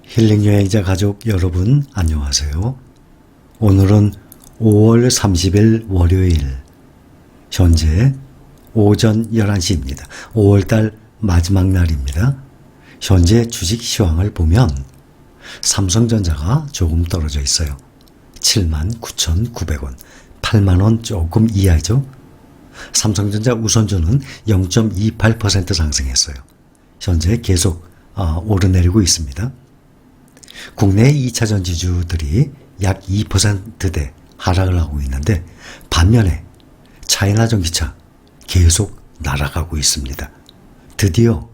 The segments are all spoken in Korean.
힐링여행자 가족 여러분 안녕하세요. 오늘은 5월 30일 월요일 현재 오전 11시입니다. 5월달 마지막 날입니다. 현재 주식 시황을 보면 삼성전자가 조금 떨어져 있어요. 79,900원, 8만원 조금 이하죠. 삼성전자 우선주는 0.28% 상승했어요. 현재 계속 오르내리고 있습니다. 국내 2차전 지주들이 약 2%대 하락을 하고 있는데 반면에 차이나 전기차 계속 날아가고 있습니다. 드디어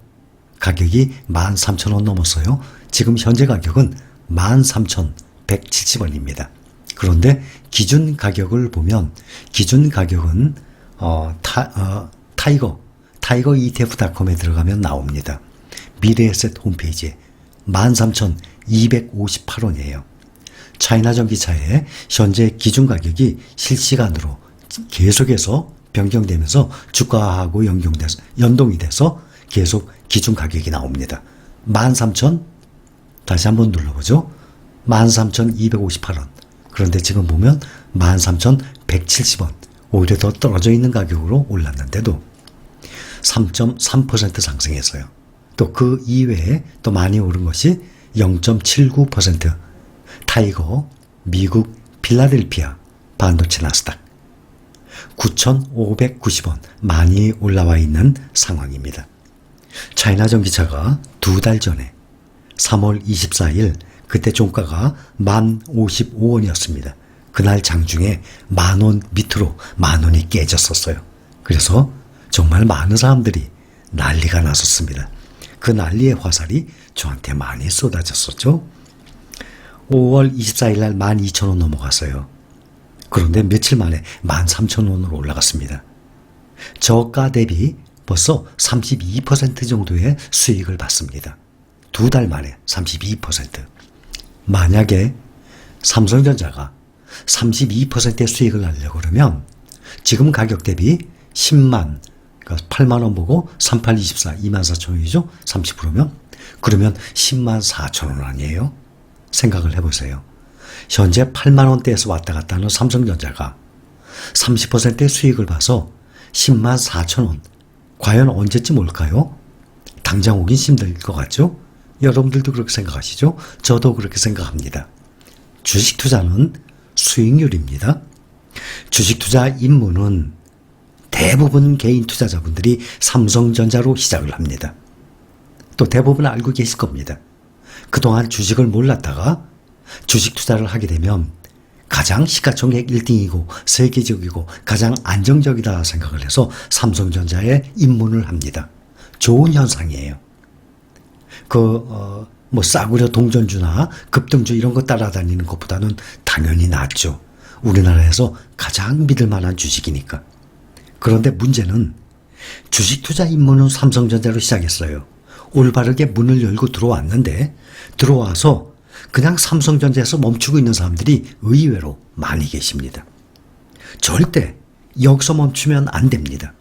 가격이 13,000원 넘었어요. 지금 현재 가격은 13,170원입니다. 그런데 기준 가격을 보면 기준 가격은 타이거 ETF.com에 들어가면 나옵니다. 미래에셋 홈페이지에 13,258원이에요. 차이나 전기차의 현재 기준 가격이 실시간으로 계속해서 변경되면서 주가하고 연동이 돼서 계속 기준 가격이 나옵니다. 13,000 다시 한번 눌러보죠. 13,258원. 그런데 지금 보면 13,170원. 오히려 더 떨어져 있는 가격으로 올랐는데도 3.3% 상승했어요. 또 그 이외에 또 많이 오른 것이 0.79% 타이거 미국 필라델피아 반도체 나스닥 9,590원 많이 올라와 있는 상황입니다. 차이나 전기차가 두 달 전에 3월 24일 그때 종가가 1055원이었습니다. 그날 장중에 10,000원 밑으로 10,000원이 깨졌었어요. 그래서 정말 많은 사람들이 난리가 났었습니다. 그 난리의 화살이 저한테 많이 쏟아졌었죠. 5월 24일 날 12,000원 넘어갔어요. 그런데 며칠 만에 13,000원으로 올라갔습니다. 저가 대비 벌써 32% 정도의 수익을 받습니다. 두 달 만에 32%. 만약에 삼성전자가 32%의 수익을 내려고 그러면 지금 가격 대비 10만, 그러니까 8만원 보고 3824, 24,000원이죠? 30%면? 그러면 104,000원 아니에요? 생각을 해보세요. 현재 8만원대에서 왔다 갔다 하는 삼성전자가 30%의 수익을 봐서 104,000원. 과연 언제쯤 올까요? 당장 오긴 힘들 것 같죠? 여러분들도 그렇게 생각하시죠? 저도 그렇게 생각합니다. 주식 투자는 수익률입니다. 주식 투자 입문은 대부분 개인 투자자분들이 삼성전자로 시작을 합니다. 또 대부분 알고 계실 겁니다. 그동안 주식을 몰랐다가 주식 투자를 하게 되면 가장 시가총액 1등이고 세계적이고 가장 안정적이다 생각을 해서 삼성전자에 입문을 합니다. 좋은 현상이에요. 싸구려 동전주나 급등주 이런 거 따라다니는 것보다는 당연히 낫죠. 우리나라에서 가장 믿을 만한 주식이니까. 그런데 문제는 주식 투자 입문은 삼성전자로 시작했어요. 올바르게 문을 열고 들어왔는데 들어와서 그냥 삼성전자에서 멈추고 있는 사람들이 의외로 많이 계십니다. 절대 여기서 멈추면 안 됩니다.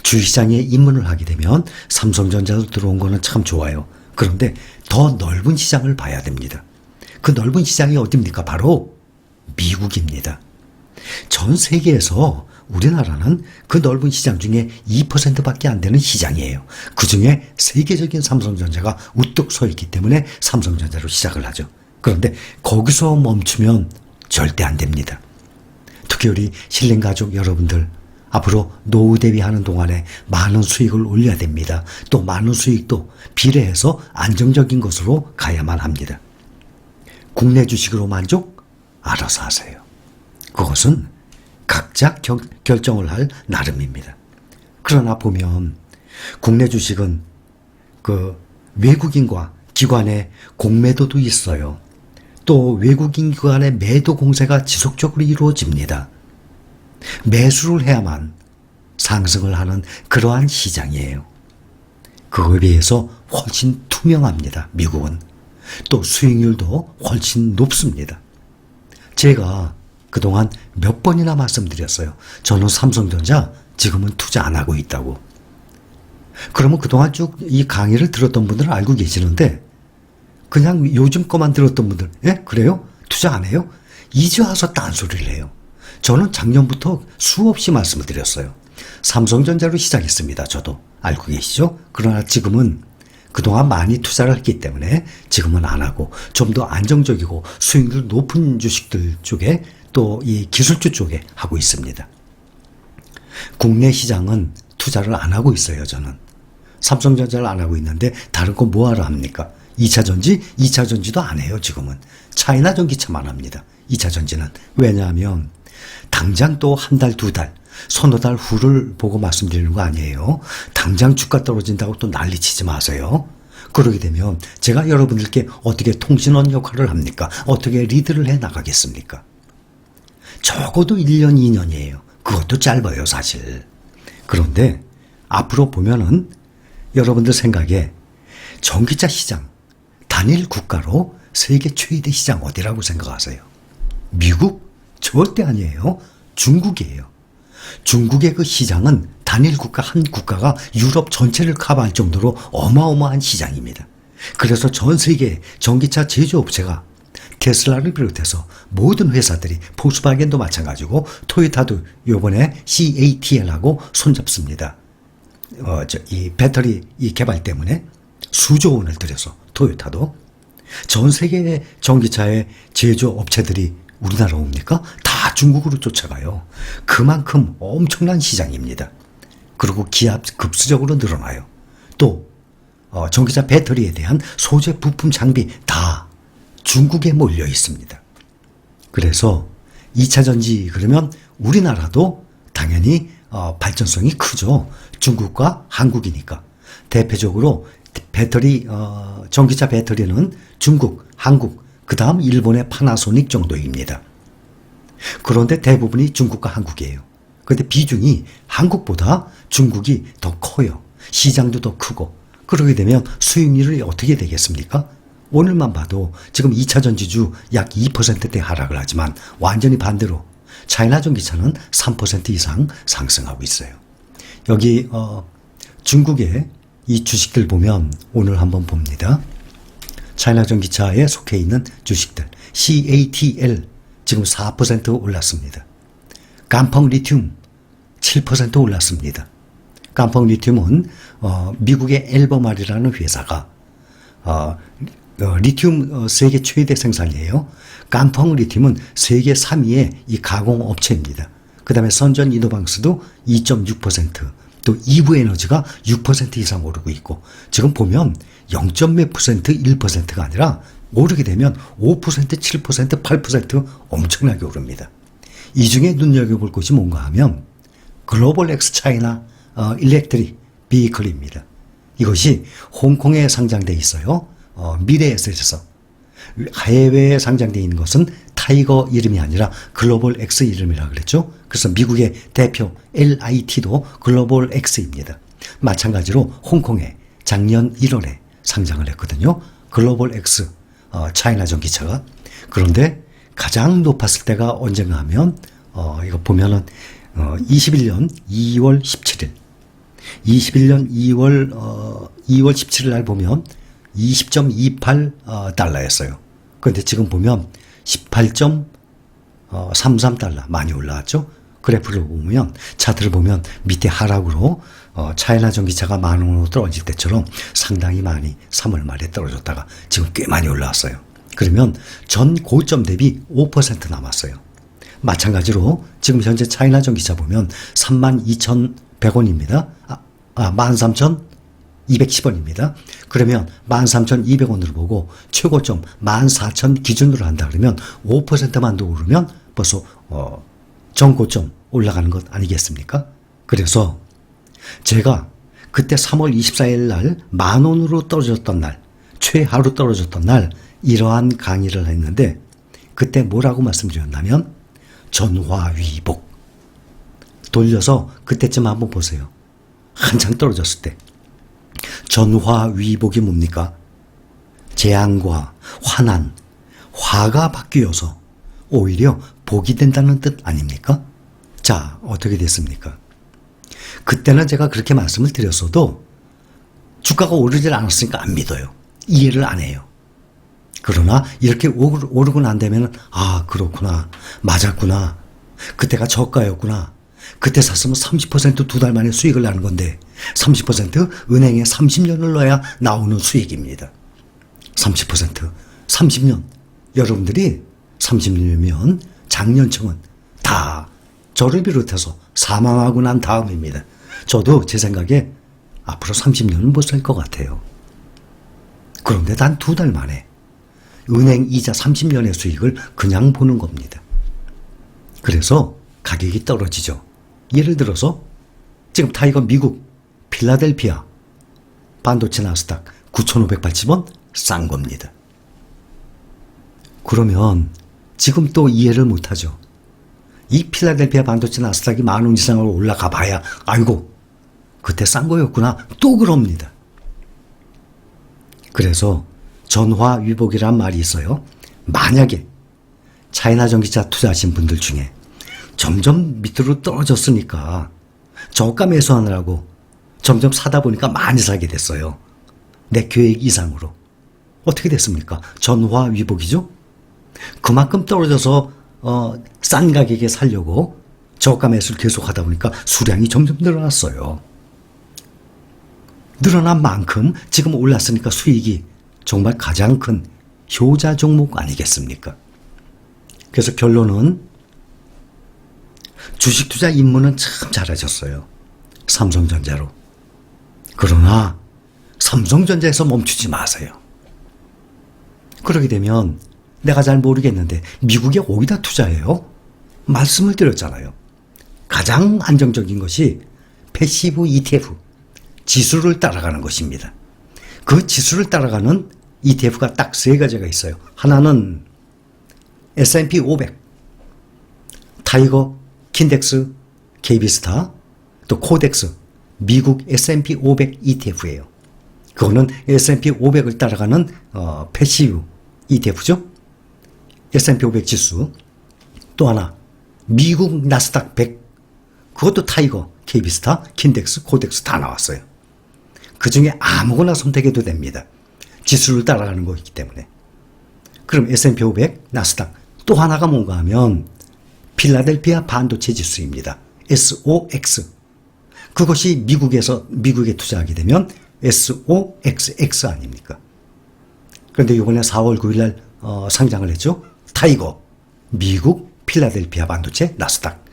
주식시장에 입문을 하게 되면 삼성전자로 들어온 거는 참 좋아요. 그런데 더 넓은 시장을 봐야 됩니다. 그 넓은 시장이 어디입니까? 바로 미국입니다. 전 세계에서 우리나라는 그 넓은 시장 중에 2%밖에 안 되는 시장이에요. 그 중에 세계적인 삼성전자가 우뚝 서 있기 때문에 삼성전자로 시작을 하죠. 그런데 거기서 멈추면 절대 안 됩니다. 특히 우리 힐링 가족 여러분들 앞으로 노후 대비하는 동안에 많은 수익을 올려야 됩니다. 또 많은 수익도 비례해서 안정적인 것으로 가야만 합니다. 국내 주식으로 만족? 알아서 하세요. 그것은 각자 결정을 할 나름입니다. 그러나 보면 국내 주식은 외국인과 기관의 공매도도 있어요. 또 외국인 기관의 매도 공세가 지속적으로 이루어집니다. 매수를 해야만 상승을 하는 그러한 시장이에요. 그거에 비해서 훨씬 투명합니다. 미국은. 또 수익률도 훨씬 높습니다. 제가 그동안 몇 번이나 말씀드렸어요. 저는 삼성전자 지금은 투자 안 하고 있다고. 그러면 그동안 쭉 이 강의를 들었던 분들은 알고 계시는데 그냥 요즘 거만 들었던 분들, 예? 그래요? 투자 안 해요? 이제 와서 딴소리를 해요. 저는 작년부터 수없이 말씀을 드렸어요. 삼성전자로 시작했습니다. 저도 알고 계시죠? 그러나 지금은 그동안 많이 투자를 했기 때문에 지금은 안 하고 좀 더 안정적이고 수익률 높은 주식들 쪽에 또 이 기술주 쪽에 하고 있습니다. 국내 시장은 투자를 안 하고 있어요. 저는 삼성전자를 안 하고 있는데 다른 거 뭐하러 합니까? 2차전지? 2차전지도 안 해요. 지금은 차이나 전기차만 합니다. 2차전지는. 왜냐하면 당장 또 한 달, 두 달, 서너 달 후를 보고 말씀드리는 거 아니에요. 당장 주가 떨어진다고 또 난리치지 마세요. 그러게 되면 제가 여러분들께 어떻게 통신원 역할을 합니까? 어떻게 리드를 해 나가겠습니까? 적어도 1년, 2년이에요. 그것도 짧아요, 사실. 그런데 앞으로 보면은 여러분들 생각에 전기차 시장, 단일 국가로 세계 최대 시장 어디라고 생각하세요? 미국? 절대 아니에요. 중국이에요. 중국의 그 시장은 단일 국가 한 국가가 유럽 전체를 커버할 정도로 어마어마한 시장입니다. 그래서 전 세계 전기차 제조업체가 테슬라를 비롯해서 모든 회사들이 폭스바겐도 마찬가지고 토요타도 이번에 CATL하고 손잡습니다. 이 배터리 이 개발 때문에 수조 원을 들여서 토요타도 전 세계의 전기차의 제조업체들이 우리나라 옵니까? 다 중국으로 쫓아가요. 그만큼 엄청난 시장입니다. 그리고 기압 급수적으로 늘어나요. 또 전기차 배터리에 대한 소재 부품 장비 다 중국에 몰려 있습니다. 그래서 2차 전지 그러면 우리나라도 당연히 발전성이 크죠. 중국과 한국이니까. 대표적으로 배터리 전기차 배터리는 중국, 한국, 그 다음 일본의 파나소닉 정도입니다. 그런데 대부분이 중국과 한국이에요. 그런데 비중이 한국보다 중국이 더 커요. 시장도 더 크고. 그러게 되면 수익률이 어떻게 되겠습니까? 오늘만 봐도 지금 2차 전지주 약 2%대 하락을 하지만 완전히 반대로 차이나 전기차는 3% 이상 상승하고 있어요. 여기 중국의 이 주식들 보면 오늘 한번 봅니다. 차이나 전기차에 속해 있는 주식들 CATL 지금 4% 올랐습니다. 깜펑 리튬 7% 올랐습니다. 깜펑 리튬은 미국의 엘버말이라는 회사가 리튬 세계 최대 생산이에요. 깜펑 리튬은 세계 3위의 이 가공업체입니다. 그 다음에 선전 이노방스도 2.6%, 또 이브 에너지가 6% 이상 오르고 있고 지금 보면 0.몇 %, 1%가 아니라 오르게 되면 5%, 7%, 8% 엄청나게 오릅니다. 이 중에 눈여겨볼 것이 뭔가 하면 글로벌 엑스 차이나 일렉트릭 비이클입니다. 이것이 홍콩에 상장돼 있어요. 미래에셋에서. 해외에 상장되어 있는 것은 타이거 이름이 아니라 글로벌 X 이름이라고 그랬죠. 그래서 미국의 대표 LIT도 글로벌 X입니다. 마찬가지로 홍콩에 작년 1월에 상장을 했거든요. 글로벌 X 차이나 전기차가. 그런데 가장 높았을 때가 언젠가 하면 이거 보면은 21년 2월 17일 21년 2월 17일 날 보면 20.28 달러였어요. 그런데 지금 보면 18.33 달러 많이 올라왔죠. 그래프를 보면 차트를 보면 밑에 하락으로 차이나 전기차가 10,000원으로 떨어질 때처럼 상당히 많이 3월 말에 떨어졌다가 지금 꽤 많이 올라왔어요. 그러면 전 고점 대비 5% 남았어요. 마찬가지로 지금 현재 차이나 전기차 보면 32,100원입니다. 13,210원입니다. 그러면 13,200원으로 보고 최고점 14,000 기준으로 한다 그러면 5%만 더 오르면 벌써 전고점 올라가는 것 아니겠습니까? 그래서 제가 그때 3월 24일 날 10,000원으로 떨어졌던 날, 최하로 떨어졌던 날 이러한 강의를 했는데 그때 뭐라고 말씀드렸냐면 전화위복. 돌려서 그때쯤 한번 보세요. 한창 떨어졌을 때. 전화위복이 뭡니까? 재앙과 환난, 화가 바뀌어서 오히려 복이 된다는 뜻 아닙니까? 자, 어떻게 됐습니까? 그때는 제가 그렇게 말씀을 드렸어도 주가가 오르질 않았으니까 안 믿어요. 이해를 안 해요. 그러나 이렇게 오르고 난 다음에는 아, 그렇구나. 맞았구나. 그때가 저가였구나. 그때 샀으면 30% 두 달 만에 수익을 나는 건데 30% 은행에 30년을 넣어야 나오는 수익입니다. 30%, 30년. 여러분들이 30년이면 장년층은 다 저를 비롯해서 사망하고 난 다음입니다. 저도 제 생각에 앞으로 30년은 못 살 것 같아요. 그런데 단 두 달 만에 은행 이자 30년의 수익을 그냥 보는 겁니다. 그래서 가격이 떨어지죠. 예를 들어서 지금 타이거 미국 필라델피아 반도체 나스닥 9,580원 싼 겁니다. 그러면 지금 또 이해를 못하죠. 이 필라델피아 반도체 나스닥이 10,000원 이상으로 올라가 봐야 아이고 그때 싼 거였구나 또 그럽니다. 그래서 전화위복이란 말이 있어요. 만약에 차이나 전기차 투자하신 분들 중에 점점 밑으로 떨어졌으니까 저가 매수하느라고 점점 사다 보니까 많이 사게 됐어요. 내 계획 이상으로. 어떻게 됐습니까? 전화위복이죠? 그만큼 떨어져서 싼 가격에 살려고 저가 매수를 계속 하다 보니까 수량이 점점 늘어났어요. 늘어난 만큼 지금 올랐으니까 수익이 정말 가장 큰 효자 종목 아니겠습니까? 그래서 결론은 주식 투자 입문은 참 잘하셨어요. 삼성전자로. 그러나 삼성전자에서 멈추지 마세요. 그러게 되면 내가 잘 모르겠는데 미국에 어디다 투자해요? 말씀을 드렸잖아요. 가장 안정적인 것이 패시브 ETF, 지수를 따라가는 것입니다. 그 지수를 따라가는 ETF가 딱 세 가지가 있어요. 하나는 S&P 500, 타이거, 킨덱스, KB스타, 또 코덱스, 미국 S&P 500 ETF예요. 그거는 S&P 500을 따라가는 패시브 ETF죠. S&P 500 지수. 또 하나 미국 나스닥 100, 그것도 타이거, KB스타, 킨덱스, 코덱스 다 나왔어요. 그 중에 아무거나 선택해도 됩니다. 지수를 따라가는 거이기 때문에. 그럼 S&P 500, 나스닥. 또 하나가 뭔가 하면 필라델피아 반도체 지수입니다. SOX. 그것이 미국에 투자하게 되면 SOXX 아닙니까? 그런데 이번에 4월 9일 날 상장을 했죠. 타이거, 미국 필라델피아 반도체, 나스닥.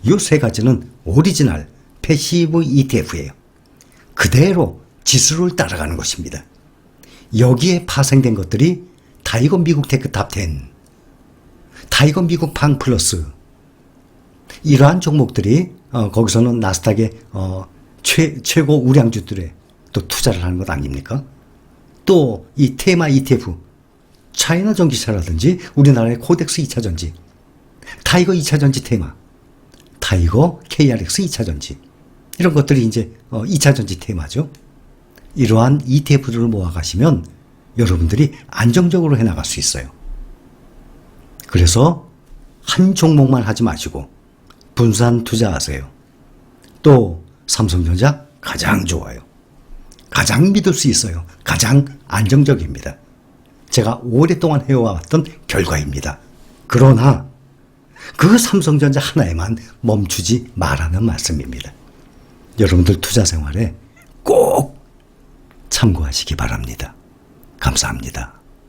이 세 가지는 오리지널 패시브 ETF예요. 그대로 지수를 따라가는 것입니다. 여기에 파생된 것들이 타이거 미국 테크 탑10, 타이거 미국 팡 플러스, 이러한 종목들이 거기서는 나스닥의 최고 우량주들에 또 투자를 하는 것 아닙니까? 또 이 테마 ETF, 차이나 전기차라든지 우리나라의 코덱스 2차전지, 타이거 2차전지 테마, 타이거 KRX 2차전지, 이런 것들이 이제 2차전지 테마죠. 이러한 ETF들을 모아가시면 여러분들이 안정적으로 해나갈 수 있어요. 그래서 한 종목만 하지 마시고 분산 투자하세요. 또 삼성전자 가장 좋아요. 가장 믿을 수 있어요. 가장 안정적입니다. 제가 오랫동안 해왔던 결과입니다. 그러나 그 삼성전자 하나에만 멈추지 말라는 말씀입니다. 여러분들 투자 생활에 꼭 참고하시기 바랍니다. 감사합니다.